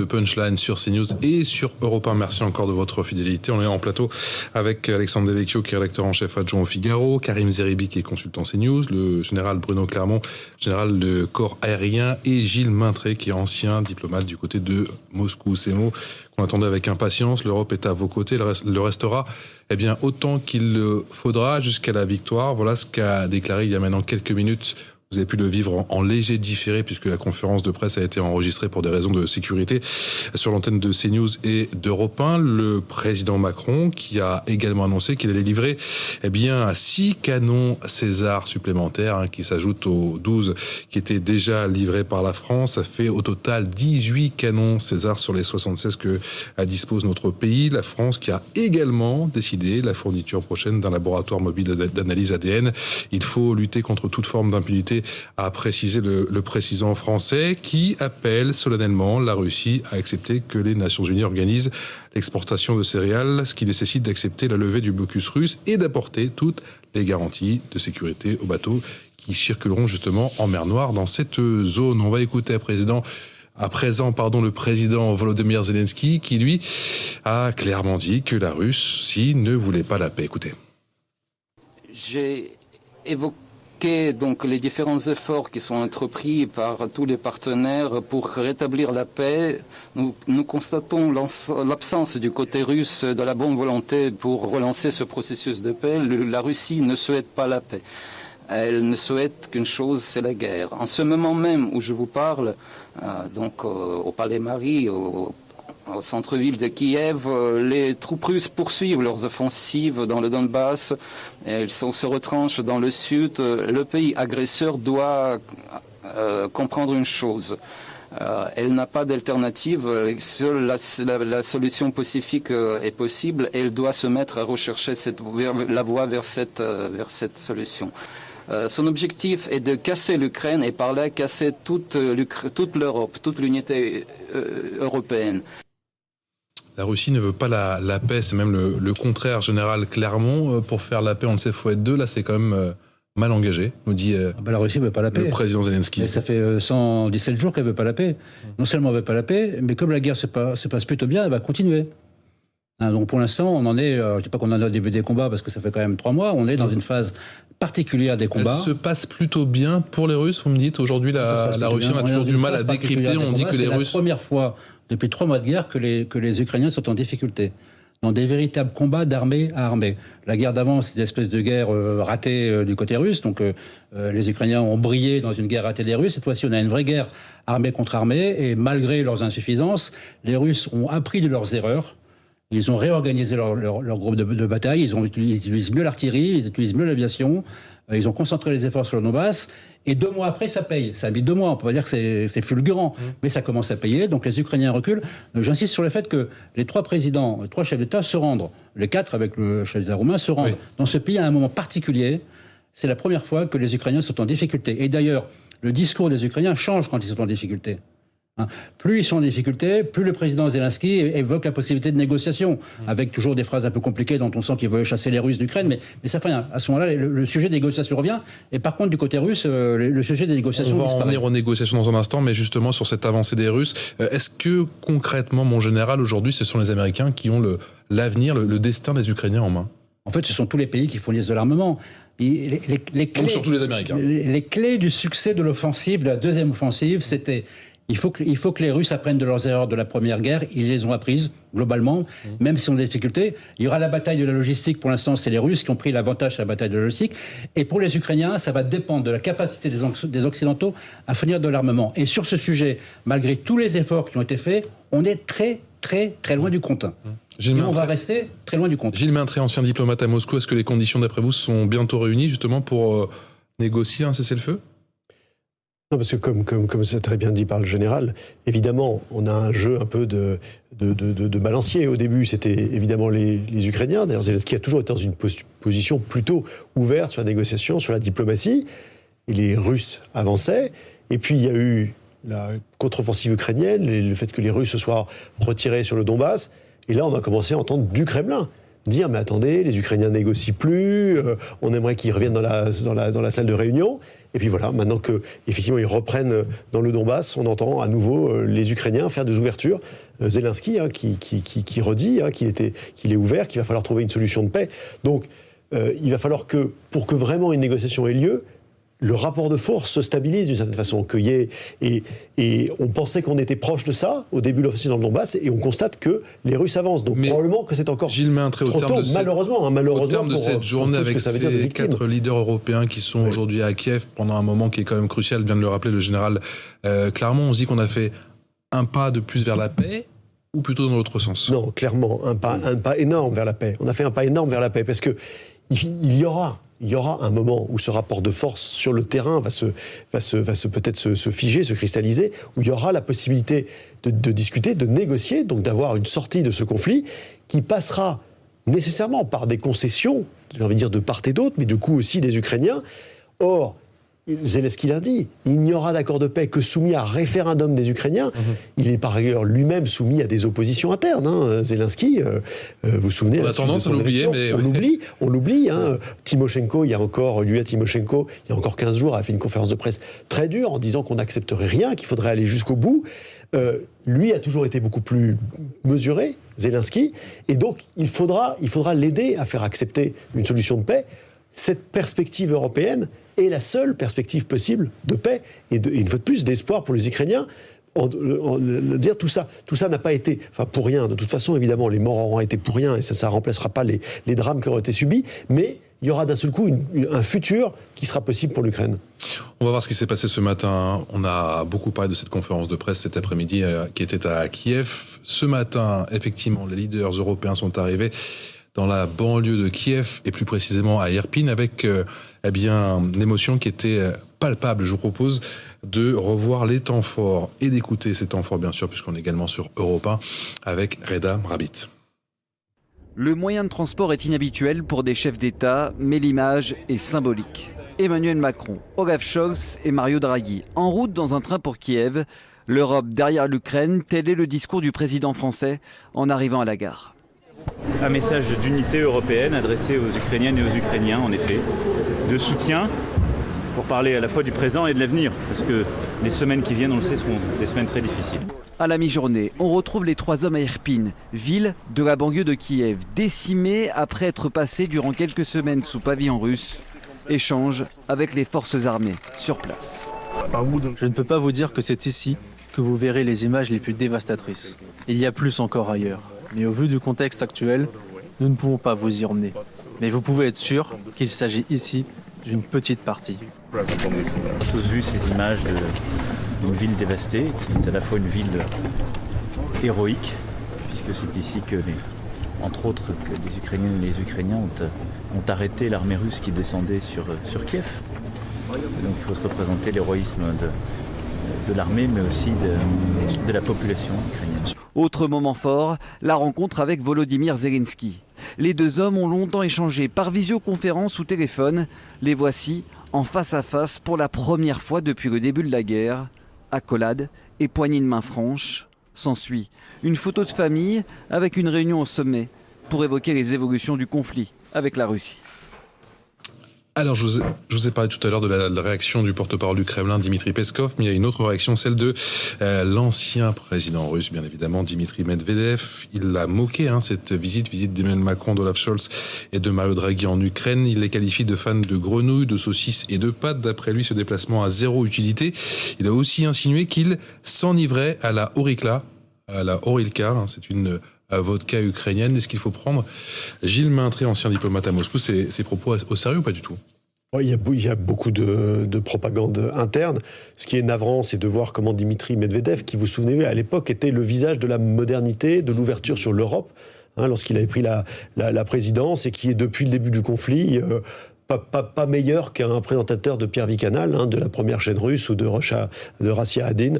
Punchline sur CNews et sur Europe 1. Merci encore de votre fidélité. On est en plateau avec Alexandre Devecchio, qui est rédacteur en chef adjoint au Figaro, Karim Zeribi, qui est consultant CNews, le général Bruno Clermont, général de corps aérien, et Gilles Maintré, qui est ancien diplomate du côté de Moscou. Ces mots qu'on attendait avec impatience. L'Europe est à vos côtés, le restera bien autant qu'il le faudra jusqu'à la victoire. Voilà ce qu'a déclaré il y a maintenant quelques minutes. Vous avez pu le vivre en léger différé puisque la conférence de presse a été enregistrée pour des raisons de sécurité sur l'antenne de CNews et d'Europe 1. Le président Macron qui a également annoncé qu'il allait livrer 6 canons César supplémentaires qui s'ajoutent aux 12 qui étaient déjà livrés par la France. Ça fait au total 18 canons César sur les 76 que dispose notre pays. La France qui a également décidé la fourniture prochaine d'un laboratoire mobile d'analyse ADN. Il faut lutter contre toute forme d'impunité, a précisé le président français, qui appelle solennellement la Russie à accepter que les Nations Unies organisent l'exportation de céréales, ce qui nécessite d'accepter la levée du blocus russe et d'apporter toutes les garanties de sécurité aux bateaux qui circuleront justement en mer Noire dans cette zone. On va écouter le président Volodymyr Zelensky, qui lui a clairement dit que la Russie ne voulait pas la paix. Écoutez. J'ai évoqué donc les différents efforts qui sont entrepris par tous les partenaires pour rétablir la paix. Nous constatons l'absence du côté russe de la bonne volonté pour relancer ce processus de paix. La Russie ne souhaite pas la paix. Elle ne souhaite qu'une chose, c'est la guerre. En ce moment même où je vous parle, au Palais Marie, au centre-ville de Kiev, les troupes russes poursuivent leurs offensives dans le Donbass. Elles se retranchent dans le sud. Le pays agresseur doit comprendre une chose. Elle n'a pas d'alternative. Seule la solution pacifique est possible. Elle doit se mettre à rechercher la voie vers cette solution. Son objectif est de casser l'Ukraine et par là casser toute l'Europe, toute l'unité européenne. La Russie ne veut pas la paix, c'est même le contraire, général Clermont. Pour faire la paix, on le sait, il faut être deux. Là, c'est quand même mal engagé, nous dit la Russie ne veut pas la paix. Le président Zelensky. Mais ça fait 117 jours qu'elle ne veut pas la paix. Non seulement elle ne veut pas la paix, mais comme la guerre se passe plutôt bien, elle va continuer. Donc pour l'instant, on en est, je ne dis pas qu'on en est au début des combats, parce que ça fait quand même 3 mois, on est dans une phase particulière des combats. Elle se passe plutôt bien pour les Russes, vous me dites. Aujourd'hui, la Russie a toujours du mal à décrypter. On dit que les Russes... C'est la première fois depuis 3 mois de guerre que les Ukrainiens sont en difficulté. Dans des véritables combats d'armée à armée. La guerre d'avant, c'est une espèce de guerre ratée du côté russe. Donc les Ukrainiens ont brillé dans une guerre ratée des Russes. Cette fois-ci, on a une vraie guerre armée contre armée. Et malgré leurs insuffisances, les Russes ont appris de leurs erreurs. Ils ont réorganisé leur groupe de bataille. Ils utilisent mieux l'artillerie, ils utilisent mieux l'aviation. Ils ont concentré les efforts sur le Donbass. Et 2 mois après, ça paye. Ça a mis 2 mois. On peut pas dire que c'est fulgurant. Mais ça commence à payer. Donc les Ukrainiens reculent. J'insiste sur le fait que les 3 présidents, les 3 chefs d'État se rendent. Les 4 avec le chef d'État roumain se rendent dans ce pays à un moment particulier. C'est la première fois que les Ukrainiens sont en difficulté. Et d'ailleurs, le discours des Ukrainiens change quand ils sont en difficulté. Plus ils sont en difficulté, plus le président Zelensky évoque la possibilité de négociation, avec toujours des phrases un peu compliquées dont on sent qu'il veut chasser les Russes d'Ukraine, mais ça fait rien. À ce moment-là, le sujet des négociations revient, et par contre, du côté russe, le sujet des négociations disparaît. On va en venir aux négociations dans un instant, mais justement sur cette avancée des Russes, est-ce que concrètement, mon général, aujourd'hui, ce sont les Américains qui ont l'avenir, le destin des Ukrainiens en main ? En fait, ce sont tous les pays qui fournissent de l'armement. Donc surtout les Américains. Les clés du succès de l'offensive, de la deuxième offensive, c'était... Il faut que les Russes apprennent de leurs erreurs de la première guerre. Ils les ont apprises, globalement, même si on a des difficultés. Il y aura la bataille de la logistique. Pour l'instant, c'est les Russes qui ont pris l'avantage sur la bataille de la logistique. Et pour les Ukrainiens, ça va dépendre de la capacité des Occidentaux à fournir de l'armement. Et sur ce sujet, malgré tous les efforts qui ont été faits, on est très, très, très loin du compte. Et on va rester très loin du compte. Gilles Maintré, ancien diplomate à Moscou, est-ce que les conditions, d'après vous, sont bientôt réunies, justement, pour négocier un cessez-le-feu ? Non, parce que comme c'est très bien dit par le général, évidemment, on a un jeu un peu de balancier. Au début, c'était évidemment les Ukrainiens. D'ailleurs, Zelensky a toujours été dans une position plutôt ouverte sur la négociation, sur la diplomatie. Et les Russes avançaient. Et puis, il y a eu la contre-offensive ukrainienne, le fait que les Russes se soient retirés sur le Donbass. Et là, on a commencé à entendre du Kremlin dire « Mais attendez, les Ukrainiens négocient plus, on aimerait qu'ils reviennent dans la salle de réunion ». Et puis voilà, maintenant qu'effectivement ils reprennent dans le Donbass, on entend à nouveau les Ukrainiens faire des ouvertures. Zelensky qui redit qu'il est ouvert, qu'il va falloir trouver une solution de paix. Donc il va falloir que, pour que vraiment une négociation ait lieu, le rapport de force se stabilise d'une certaine façon. Et on pensait qu'on était proche de ça au début de l'offensive dans le Donbass, et on constate que les Russes avancent. Donc probablement que c'est encore Gilles Maintré, trop tôt, malheureusement. Au terme de cette journée, avec ces 4 leaders européens qui sont aujourd'hui à Kiev pendant un moment qui est quand même crucial, vient de le rappeler le général Clermont, on se dit qu'on a fait un pas de plus vers la paix, ou plutôt dans l'autre sens? Non, clairement, un pas énorme vers la paix. On a fait un pas énorme vers la paix, parce que il y aura un moment où ce rapport de force sur le terrain va peut-être se figer, se cristalliser, où il y aura la possibilité de discuter, de négocier, donc d'avoir une sortie de ce conflit qui passera nécessairement par des concessions, j'ai envie de dire de part et d'autre, mais du coup aussi des Ukrainiens. Or, Zelensky l'a dit, il n'y aura d'accord de paix que soumis à référendum des Ukrainiens. Il est par ailleurs lui-même soumis à des oppositions internes. Zelensky, vous vous souvenez... On a tendance à l'oublier, mais... On l'oublie. Timoshenko, Yulia Timoshenko, il y a encore 15 jours, a fait une conférence de presse très dure en disant qu'on n'accepterait rien, qu'il faudrait aller jusqu'au bout. Lui a toujours été beaucoup plus mesuré, Zelensky, et donc il faudra l'aider à faire accepter une solution de paix. Cette perspective européenne est la seule perspective possible de paix et une fois de plus d'espoir pour les Ukrainiens. Dire tout ça n'a pas été pour rien. De toute façon, évidemment, les morts auront été pour rien et ça ne remplacera pas les drames qui auront été subis. Mais il y aura d'un seul coup un futur qui sera possible pour l'Ukraine. On va voir ce qui s'est passé ce matin. On a beaucoup parlé de cette conférence de presse cet après-midi qui était à Kiev. Ce matin, effectivement, les leaders européens sont arrivés dans la banlieue de Kiev, et plus précisément à Irpin, avec une émotion qui était palpable. Je vous propose de revoir les temps forts et d'écouter ces temps forts, bien sûr, puisqu'on est également sur Europe 1, avec Reda Rabbit. Le moyen de transport est inhabituel pour des chefs d'État, mais l'image est symbolique. Emmanuel Macron, Olaf Scholz et Mario Draghi, en route dans un train pour Kiev. L'Europe derrière l'Ukraine, tel est le discours du président français en arrivant à la gare. Un message d'unité européenne adressé aux Ukrainiennes et aux Ukrainiens, en effet, de soutien pour parler à la fois du présent et de l'avenir, parce que les semaines qui viennent, on le sait, seront des semaines très difficiles. À la mi-journée, on retrouve les 3 hommes à Irpin, ville de la banlieue de Kiev, décimée après être passés durant quelques semaines sous pavillon russe. Échange avec les forces armées sur place. Je ne peux pas vous dire que c'est ici que vous verrez les images les plus dévastatrices. Il y a plus encore ailleurs. Mais au vu du contexte actuel, nous ne pouvons pas vous y emmener. Mais vous pouvez être sûr qu'il s'agit ici d'une petite partie. On a tous vu ces images d'une ville dévastée, qui est à la fois une ville héroïque, puisque c'est ici que, entre autres, que les Ukrainiennes et les Ukrainiens ont arrêté l'armée russe qui descendait sur Kiev. Donc il faut se représenter l'héroïsme de l'armée, mais aussi de la population ukrainienne. Autre moment fort, la rencontre avec Volodymyr Zelensky. Les 2 hommes ont longtemps échangé par visioconférence ou téléphone. Les voici en face à face pour la première fois depuis le début de la guerre. Accolade et poignée de main franche. S'ensuit une photo de famille avec une réunion au sommet pour évoquer les évolutions du conflit avec la Russie. Alors, je vous ai parlé tout à l'heure de la réaction du porte-parole du Kremlin, Dmitri Peskov, mais il y a une autre réaction, celle de l'ancien président russe, bien évidemment, Dmitri Medvedev. Il l'a moqué, cette visite d'Emmanuel Macron, d'Olaf Scholz et de Mario Draghi en Ukraine. Il les qualifie de fans de grenouilles, de saucisses et de pâtes. D'après lui, ce déplacement a zéro utilité. Il a aussi insinué qu'il s'enivrait à la Horilka, c'est une vodka ukrainienne. Est-ce qu'il faut prendre, Gilles Maintré, ancien diplomate à Moscou, ces propos au sérieux ou pas du tout? Il y a beaucoup de propagande interne. Ce qui est navrant, c'est de voir comment Dmitri Medvedev, qui, vous vous souvenez, à l'époque était le visage de la modernité, de l'ouverture sur l'Europe, lorsqu'il avait pris la présidence, et qui est depuis le début du conflit pas meilleur qu'un présentateur de Pierre Vicanal, de la première chaîne russe, ou de Rassia Hadin.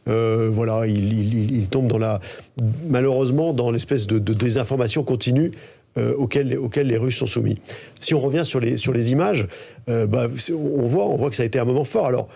Il tombe malheureusement dans l'espèce de désinformation continue auquel les Russes sont soumis. Si on revient sur les images, on voit que ça a été un moment fort. Alors,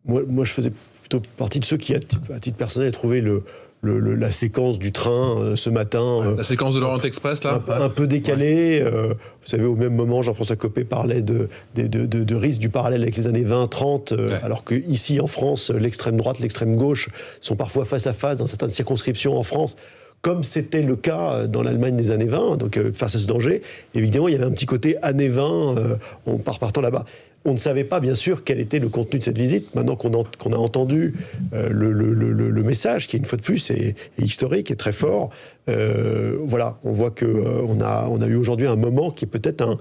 moi je faisais plutôt partie de ceux qui, à titre personnel, trouvaient le la séquence du train ce matin. La séquence de l'Orient Express, là un peu décalée. Vous savez, au même moment, Jean-François Copé parlait de risque du parallèle avec les années 20-30, alors qu'ici, en France, l'extrême droite, l'extrême gauche sont parfois face à face dans certaines circonscriptions en France, comme c'était le cas dans l'Allemagne des années 20, donc face à ce danger. Évidemment, il y avait un petit côté années 20, partant là-bas. On ne savait pas, bien sûr, quel était le contenu de cette visite. Maintenant qu'on a entendu le message, qui, une fois de plus, est historique et très fort, voilà, on voit qu'on a eu aujourd'hui un moment qui est peut-être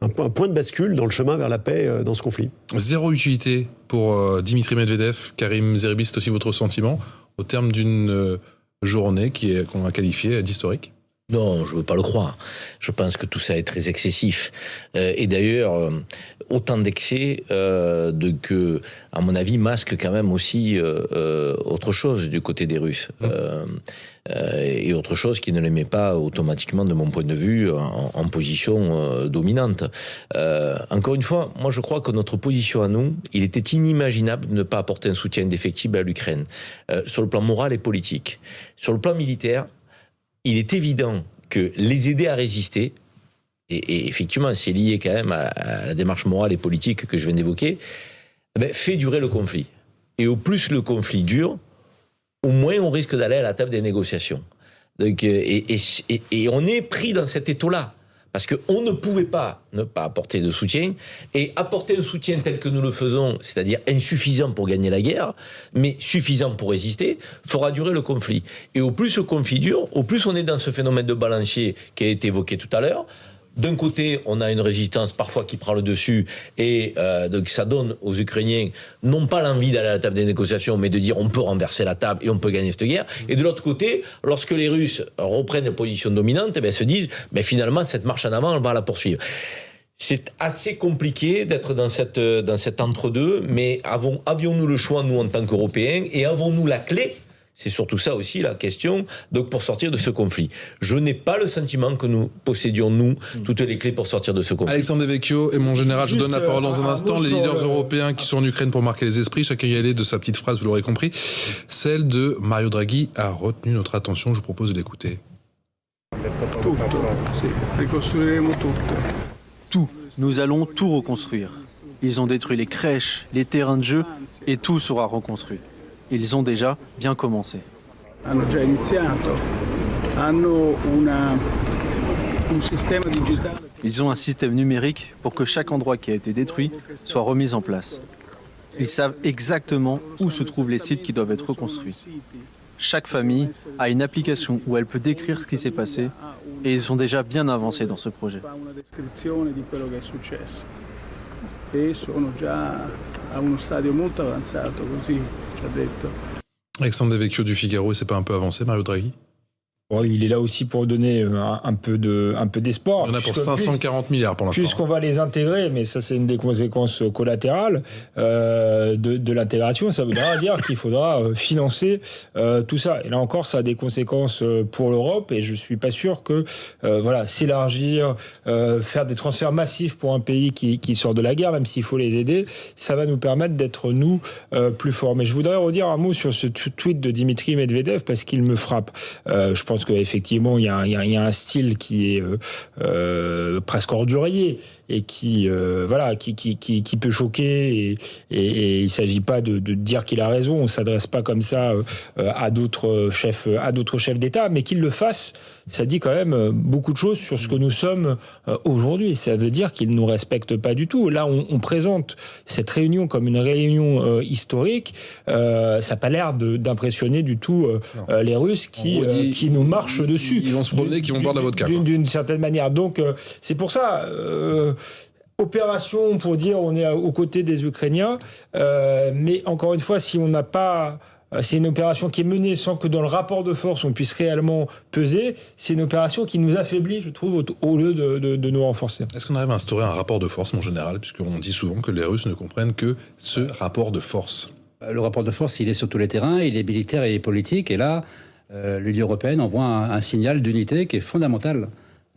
un point de bascule dans le chemin vers la paix dans ce conflit. Zéro utilité pour Dimitri Medvedev. Karim Zeribi, c'est aussi votre sentiment, au terme d'une journée qu'on va qualifier d'historique? Non, je ne veux pas le croire. Je pense que tout ça est très excessif. Et d'ailleurs, autant d'excès que, à mon avis, masque quand même aussi autre chose du côté des Russes. Et autre chose qui ne les met pas automatiquement, de mon point de vue, en position dominante. Encore une fois, moi je crois que notre position à nous, il était inimaginable de ne pas apporter un soutien indéfectible à l'Ukraine, sur le plan moral et politique. Sur le plan militaire, il est évident que les aider à résister, et effectivement c'est lié quand même à la démarche morale et politique que je viens d'évoquer, fait durer le conflit. Et au plus le conflit dure, au moins on risque d'aller à la table des négociations. Donc, et on est pris dans cet étau-là. Parce qu'on ne pouvait pas ne pas apporter de soutien, et apporter un soutien tel que nous le faisons, c'est-à-dire insuffisant pour gagner la guerre, mais suffisant pour résister, fera durer le conflit. Et au plus le conflit dure, au plus on est dans ce phénomène de balancier qui a été évoqué tout à l'heure. D'un côté, on a une résistance parfois qui prend le dessus, et donc ça donne aux Ukrainiens non pas l'envie d'aller à la table des négociations, mais de dire on peut renverser la table et on peut gagner cette guerre. Et de l'autre côté, lorsque les Russes reprennent des positions dominantes, se disent finalement cette marche en avant, on va la poursuivre. C'est assez compliqué d'être dans cet entre-deux, mais avions-nous le choix, nous, en tant qu'Européens, et avons-nous la clé? C'est surtout ça aussi la question, donc pour sortir de ce conflit. Je n'ai pas le sentiment que nous possédions, nous, toutes les clés pour sortir de ce conflit. Alexandre Devecchio et mon général, je vous donne la parole dans un instant. Les leaders européens qui sont en Ukraine pour marquer les esprits, chacun y allait de sa petite phrase, vous l'aurez compris. Celle de Mario Draghi a retenu notre attention, je vous propose de l'écouter. Tout. Nous allons tout reconstruire. Ils ont détruit les crèches, les terrains de jeu, et tout sera reconstruit. Ils ont déjà bien commencé. Ils ont un système numérique pour que chaque endroit qui a été détruit soit remis en place. Ils savent exactement où se trouvent les sites qui doivent être reconstruits. Chaque famille a une application où elle peut décrire ce qui s'est passé, et ils sont déjà bien avancés dans ce projet. Alexandre Devecchio du Figaro, et c'est pas un peu avancé, Mario Draghi? Bon, il est là aussi pour donner un peu d'espoir. Il y en a pour 540 milliards pour l'instant. Puisqu'on va les intégrer, mais ça c'est une des conséquences collatérales de l'intégration, ça voudra dire qu'il faudra financer tout ça. Et là encore, ça a des conséquences pour l'Europe, et je suis pas sûr que s'élargir, faire des transferts massifs pour un pays qui sort de la guerre, même s'il faut les aider, ça va nous permettre d'être nous plus forts. Mais je voudrais redire un mot sur ce tweet de Dimitri Medvedev parce qu'il me frappe. Je pense qu'effectivement, il y a un style qui est presque ordurier et qui peut choquer. Et il ne s'agit pas de dire qu'il a raison. On ne s'adresse pas comme ça à d'autres chefs d'État, mais qu'il le fasse, ça dit quand même beaucoup de choses sur ce que nous sommes aujourd'hui. Ça veut dire qu'ils ne nous respectent pas du tout. Là, on présente cette réunion comme une réunion historique. Ça n'a pas l'air d'impressionner du tout les Russes qui nous marchent dessus. Ils vont se promener, qui vont boire de la vodka. D'une certaine manière. Donc, c'est pour ça... opération pour dire on est aux côtés des Ukrainiens, mais encore une fois, si on n'a pas... C'est une opération qui est menée sans que dans le rapport de force on puisse réellement peser. C'est une opération qui nous affaiblit, je trouve, au lieu de nous renforcer. Est-ce qu'on arrive à instaurer un rapport de force, mon général, puisqu'on dit souvent que les Russes ne comprennent que ce rapport de force? Le rapport de force, il est sur tous les terrains, il est militaire et politique, et là, l'Union européenne envoie un signal d'unité qui est fondamental.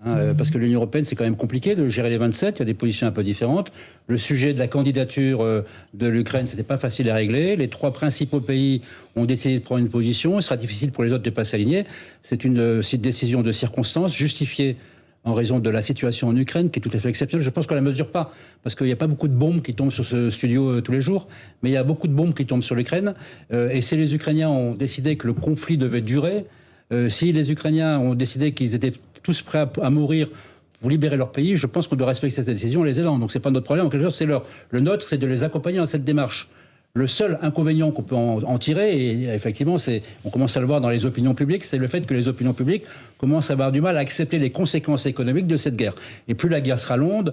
Parce que l'Union européenne, c'est quand même compliqué de gérer les 27, il y a des positions un peu différentes. Le sujet de la candidature de l'Ukraine, c'était pas facile à régler. Les 3 principaux pays ont décidé de prendre une position. Il sera difficile pour les autres de ne pas s'aligner. C'est une décision de circonstance justifiée en raison de la situation en Ukraine, qui est tout à fait exceptionnelle. Je pense qu'on ne la mesure pas, parce qu'il n'y a pas beaucoup de bombes qui tombent sur ce studio tous les jours, mais il y a beaucoup de bombes qui tombent sur l'Ukraine. Et si les Ukrainiens ont décidé que le conflit devait durer, si les Ukrainiens ont décidé qu'ils étaient tous prêts à mourir pour libérer leur pays, je pense qu'on doit respecter cette décision en les aidant. Donc c'est pas notre problème, en quelque sorte, c'est le nôtre, c'est de les accompagner dans cette démarche. Le seul inconvénient qu'on peut en tirer, et effectivement, on commence à le voir dans les opinions publiques, c'est le fait que les opinions publiques commencent à avoir du mal à accepter les conséquences économiques de cette guerre. Et plus la guerre sera longue,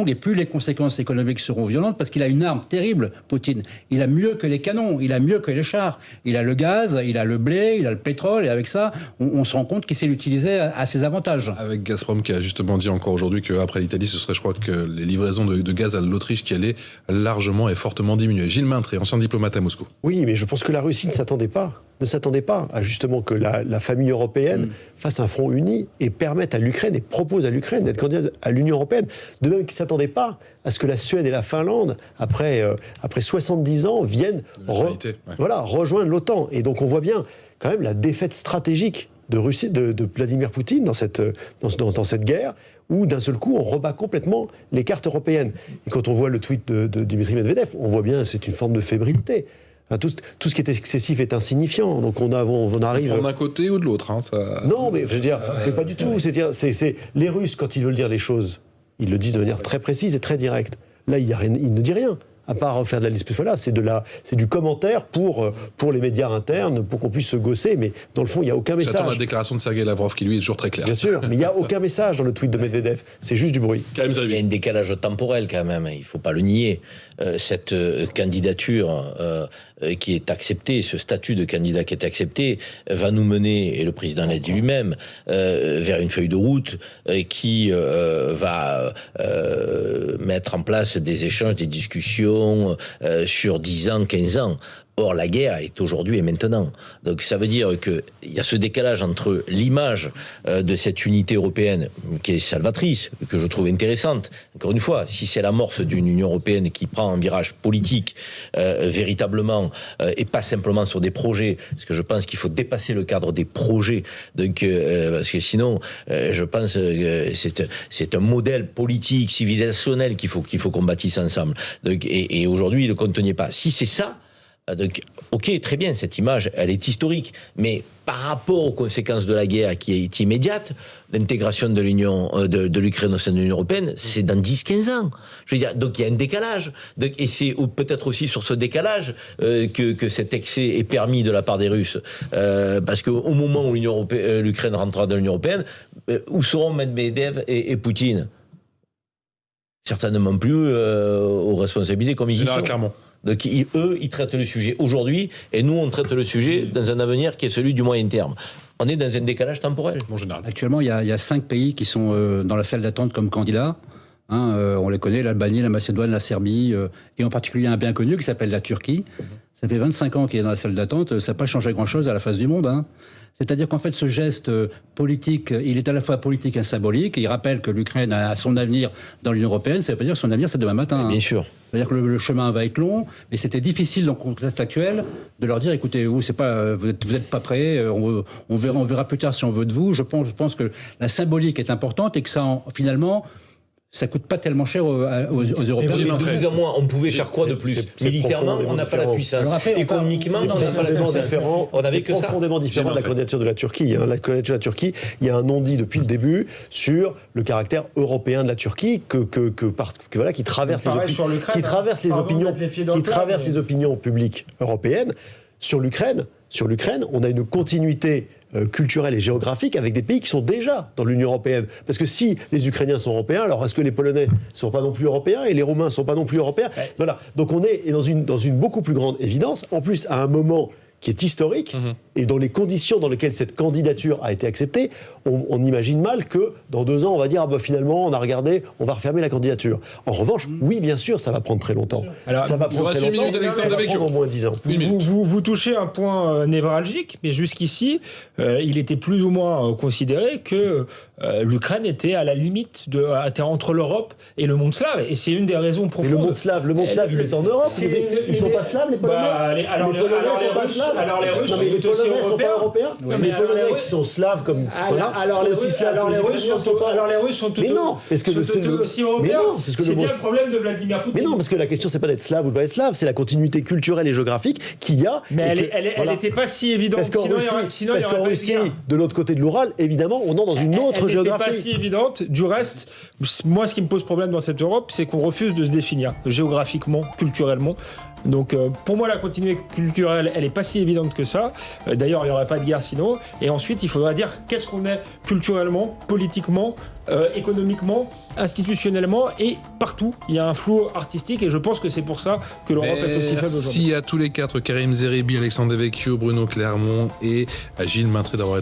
et plus les conséquences économiques seront violentes, parce qu'il a une arme terrible, Poutine. Il a mieux que les canons, il a mieux que les chars. Il a le gaz, il a le blé, il a le pétrole, et avec ça, on se rend compte qu'il sait l'utiliser à ses avantages. Avec Gazprom qui a justement dit encore aujourd'hui qu'après l'Italie, ce serait, je crois, que les livraisons de gaz à l'Autriche qui allaient largement et fortement diminuer. Gilles Maintré, ancien diplomate à Moscou. Oui, mais je pense que la Russie ne s'attendait pas à justement que la famille européenne fasse un front uni et permette à l'Ukraine et propose à l'Ukraine d'être candidate à l'Union européenne. De même qu'ils ne s'attendaient pas à ce que la Suède et la Finlande, après 70 ans, viennent rejoindre l'OTAN. Et donc on voit bien quand même la défaite stratégique de Vladimir Poutine dans cette guerre, où d'un seul coup on rebat complètement les cartes européennes. Et quand on voit le tweet de Dimitri Medvedev, on voit bien que c'est une forme de fébrilité. Enfin, tout ce qui est excessif est insignifiant. Donc on arrive... D'un côté ou de l'autre, hein, ça... Non, mais je veux dire, mais pas du tout. C'est les Russes, quand ils veulent dire les choses, ils le disent de manière très précise et très directe. Là, il ne dit rien. À part faire de la liste, voilà, c'est du commentaire pour les médias internes, pour qu'on puisse se gosser, mais dans le fond, il n'y a aucun message. J'attends la déclaration de Sergei Lavrov qui, lui, est toujours très claire. Bien sûr, mais il n'y a aucun message dans le tweet de Medvedev, c'est juste du bruit. Il y a un décalage temporel quand même, il ne faut pas le nier. Cette candidature qui est acceptée, ce statut de candidat qui est accepté, va nous mener, et le président l'a dit lui-même, vers une feuille de route qui va mettre en place des échanges, des discussions sur 10 ans, 15 ans. Or, la guerre est aujourd'hui et maintenant. Donc ça veut dire qu'il y a ce décalage entre l'image de cette unité européenne, qui est salvatrice, que je trouve intéressante. Encore une fois, si c'est l'amorce d'une Union européenne qui prend un virage politique véritablement, et pas simplement sur des projets, parce que je pense qu'il faut dépasser le cadre des projets, donc, parce que sinon, je pense que c'est un modèle politique, civilisationnel qu'il faut qu'on bâtisse ensemble. Donc, et aujourd'hui, ne contenez pas. Si c'est ça, donc, ok, très bien, cette image, elle est historique, mais par rapport aux conséquences de la guerre qui est immédiate, l'intégration de l'Ukraine au sein de l'Union européenne, c'est dans 10-15 ans. Je veux dire, donc il y a un décalage. Et c'est peut-être aussi sur ce décalage que cet excès est permis de la part des Russes. Parce qu'au moment où l'Ukraine rentrera dans l'Union européenne, où seront Medvedev et Poutine ? Certainement plus aux responsabilités comme ils y sont. Clairement. Donc eux, ils traitent le sujet aujourd'hui, et nous, on traite le sujet dans un avenir qui est celui du moyen terme. On est dans un décalage temporel. En général. Actuellement, il y a 5 pays qui sont dans la salle d'attente comme candidats. On les connaît, l'Albanie, la Macédoine, la Serbie, et en particulier un bien connu qui s'appelle la Turquie. Ça fait 25 ans qu'il est dans la salle d'attente, ça n'a pas changé grand-chose à la face du monde. C'est-à-dire qu'en fait, ce geste politique, il est à la fois politique et symbolique. Il rappelle que l'Ukraine a son avenire dans l'Union européenne. Ça ne veut pas dire que son avenir, c'est demain matin. Bien sûr. C'est-à-dire que le chemin va être long, mais c'était difficile dans le contexte actuel de leur dire, écoutez, vous n'êtes pas prêts, on verra plus tard si on veut de vous. Je pense que la symbolique est importante et que ça, finalement... Ça coûte pas tellement cher aux Européens. Mais de plus en moins, on pouvait faire quoi de plus ? Militairement, on n'a pas la puissance. Économiquement, on n'a pas la puissance. C'est profondément différent de la candidature de la Turquie. La candidature de la Turquie, il y a un non-dit depuis le début sur le caractère européen de la Turquie qui traverse les opinions publiques européennes. Sur l'Ukraine, on a une continuité culturelle et géographique avec des pays qui sont déjà dans l'Union européenne. Parce que si les Ukrainiens sont européens, alors est-ce que les Polonais ne sont pas non plus européens et les Roumains ne sont pas non plus européens ? Voilà. Donc on est dans une beaucoup plus grande évidence, en plus à un moment qui est historique, et dans les conditions dans lesquelles cette candidature a été acceptée, on imagine mal que dans 2 ans, on va dire, finalement, on a regardé, on va refermer la candidature. En revanche, oui, bien sûr, ça va prendre très longtemps. Alors, ça va prendre très longtemps, ça va prendre au moins 10 ans. Vous touchez un point névralgique, mais jusqu'ici, il était plus ou moins considéré que l'Ukraine était à la limite, était entre l'Europe et le monde slave. Et c'est une des raisons profondes. Mais le monde slave, il est en Europe. Ils ne sont pas slaves, les Polonais. Les Polonais ne sont pas slaves. Alors les Russes les Polonais ne sont pas européens. Les Polonais qui sont slaves comme alors les Russes sont tout aussi européens. C'est bien le problème de Vladimir Poutine. Mais non, parce que la question c'est pas d'être slave ou de pas être slave, c'est la continuité culturelle et géographique qu'il y a. Mais elle n'était pas si évidente. Parce qu'en Russie, de l'autre côté de l'Oural, évidemment, on est dans une autre géographie. Elle n'était pas si évidente. Du reste, moi, ce qui me pose problème dans cette Europe, c'est qu'on refuse de se définir géographiquement, culturellement. Donc pour moi la continuité culturelle elle est pas si évidente que ça. D'ailleurs il n'y aurait pas de guerre sinon. Et ensuite il faudra dire qu'est-ce qu'on est culturellement, politiquement, économiquement, institutionnellement et partout. Il y a un flou artistique et je pense que c'est pour ça que l'Europe est aussi faible aujourd'hui. Merci à tous les 4, Karim Zeribi, Alexandre Devecchio, Bruno Clermont et Gilles Maintré d'avoir été